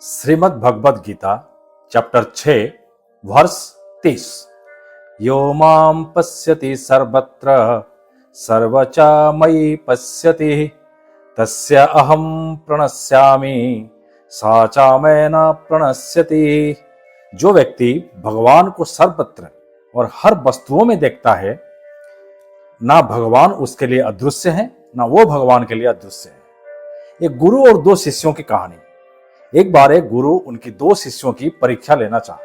Shrimad Bhagavad Gita chapter 6 वर्ष 30। यो मां पश्यति सर्वत्र सर्वच मयि पश्यति तस्य अहं प्रणश्यामि सा च मैं न प्रणश्यति। जो व्यक्ति भगवान को सर्वत्र और हर वस्तुओं में देखता है, ना भगवान उसके लिए अदृश्य है, ना वो भगवान के लिए अदृश्य है। एक गुरु और दो शिष्यों की कहानी। एक बार एक गुरु उनकी दो शिष्यों की परीक्षा लेना चाहा।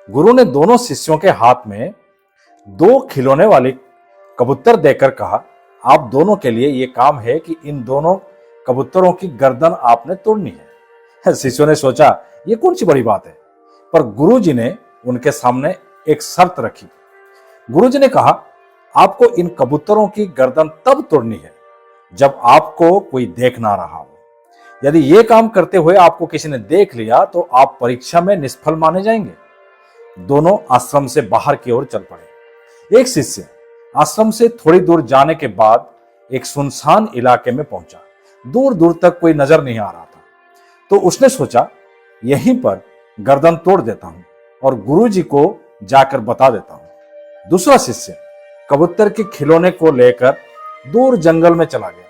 गुरु ने दोनों शिष्यों के हाथ में दो खिलौने वाली कबूतर देकर कहा, आप दोनों के लिए ये काम है कि इन दोनों कबूतरों की गर्दन आपने तोड़नी है। शिष्यों ने सोचा ये कौन सी बड़ी बात है, पर गुरु जी ने उनके सामने एक शर्त रखी। गुरु जी ने कहा, आपको इन कबूतरों की गर्दन तब तोड़नी है जब आपको कोई देख ना रहा हो। यदि ये काम करते हुए आपको किसी ने देख लिया तो आप परीक्षा में निष्फल माने जाएंगे। दोनों आश्रम से बाहर की ओर चल पड़े। एक शिष्य आश्रम से थोड़ी दूर जाने के बाद एक सुनसान इलाके में पहुंचा। दूर दूर तक कोई नजर नहीं आ रहा था, तो उसने सोचा यहीं पर गर्दन तोड़ देता हूं और गुरु जी को जाकर बता देता हूं। दूसरा शिष्य कबूतर के खिलौने को लेकर दूर जंगल में चला गया।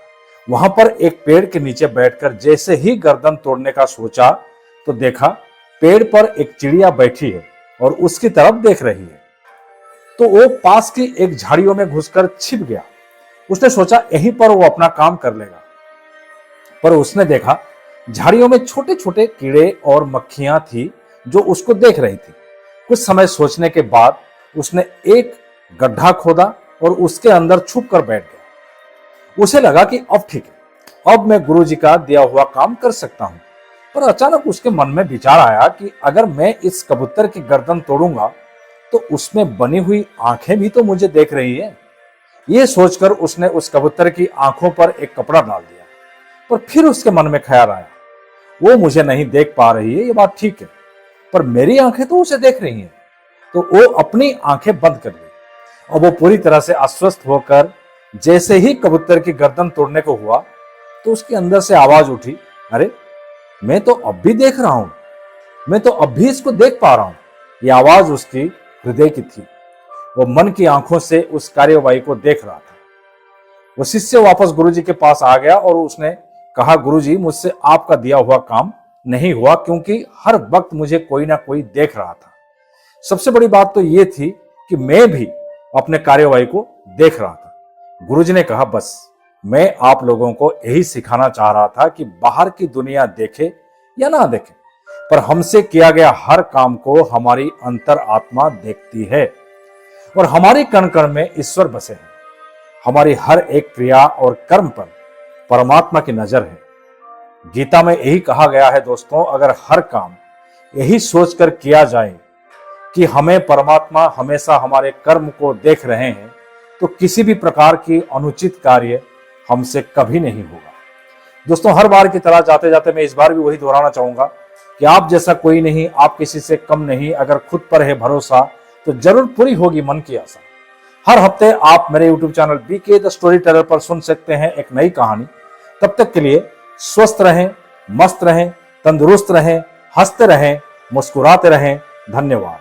वहां पर एक पेड़ के नीचे बैठकर जैसे ही गर्दन तोड़ने का सोचा तो देखा पेड़ पर एक चिड़िया बैठी है और उसकी तरफ देख रही है। तो वो पास की एक झाड़ियों में घुसकर छिप गया। उसने सोचा यहीं पर वो अपना काम कर लेगा, पर उसने देखा झाड़ियों में छोटे छोटे कीड़े और मक्खियां थी जो उसको देख रही थी। कुछ समय सोचने के बाद उसने एक गड्ढा खोदा और उसके अंदर छुप कर बैठ गया। उसे लगा कि अब ठीक है, अब मैं गुरु जी का दिया हुआ काम कर सकता हूं। पर अचानक उसके मन में विचार आया कि अगर मैं इस कबूतर की गर्दन तोड़ूंगा तो उसमें बनी हुई आंखें भी तो मुझे देख रही है। यह सोचकर उसने उस कबूतर की आंखों पर एक कपड़ा डाल दिया। पर फिर उसके मन में ख्याल आया, वो मुझे नहीं देख पा रही है, ये बात ठीक है, पर मेरी आंखें तो उसे देख रही हैं। तो वो अपनी आंखें बंद कर ली और वो पूरी तरह से अस्वस्थ होकर जैसे ही कबूतर की गर्दन तोड़ने को हुआ तो उसके अंदर से आवाज उठी, अरे मैं तो अब भी देख रहा हूं, मैं तो अब भी इसको देख पा रहा हूं। ये आवाज उसकी हृदय की थी। वो मन की आंखों से उस कार्यवाही को देख रहा था। वो शिष्य वापस गुरुजी के पास आ गया और उसने कहा, गुरुजी मुझसे आपका दिया हुआ काम नहीं हुआ क्योंकि हर वक्त मुझे कोई ना कोई देख रहा था। सबसे बड़ी बात तो ये थी कि मैं भी अपने कार्यवाही को देख रहा था। गुरुजी ने कहा, बस मैं आप लोगों को यही सिखाना चाह रहा था कि बाहर की दुनिया देखे या ना देखे, पर हमसे किया गया हर काम को हमारी अंतर आत्मा देखती है और हमारे कण कण में ईश्वर बसे हैं। हमारी हर एक क्रिया और कर्म पर परमात्मा की नजर है। गीता में यही कहा गया है दोस्तों, अगर हर काम यही सोचकर किया जाए कि हमें परमात्मा हमेशा हमारे कर्म को देख रहे हैं तो किसी भी प्रकार की अनुचित कार्य हमसे कभी नहीं होगा। दोस्तों, हर बार की तरह जाते जाते मैं इस बार भी वही दोहराना चाहूंगा कि आप जैसा कोई नहीं, आप किसी से कम नहीं। अगर खुद पर है भरोसा तो जरूर पूरी होगी मन की आशा। हर हफ्ते आप मेरे YouTube channel BK the storyteller पर सुन सकते हैं एक नई कहानी। तब तक के लिए स्वस्थ रहें, मस्त रहें, तंदुरुस्त रहें, हंसते रहें, मुस्कुराते रहें। धन्यवाद।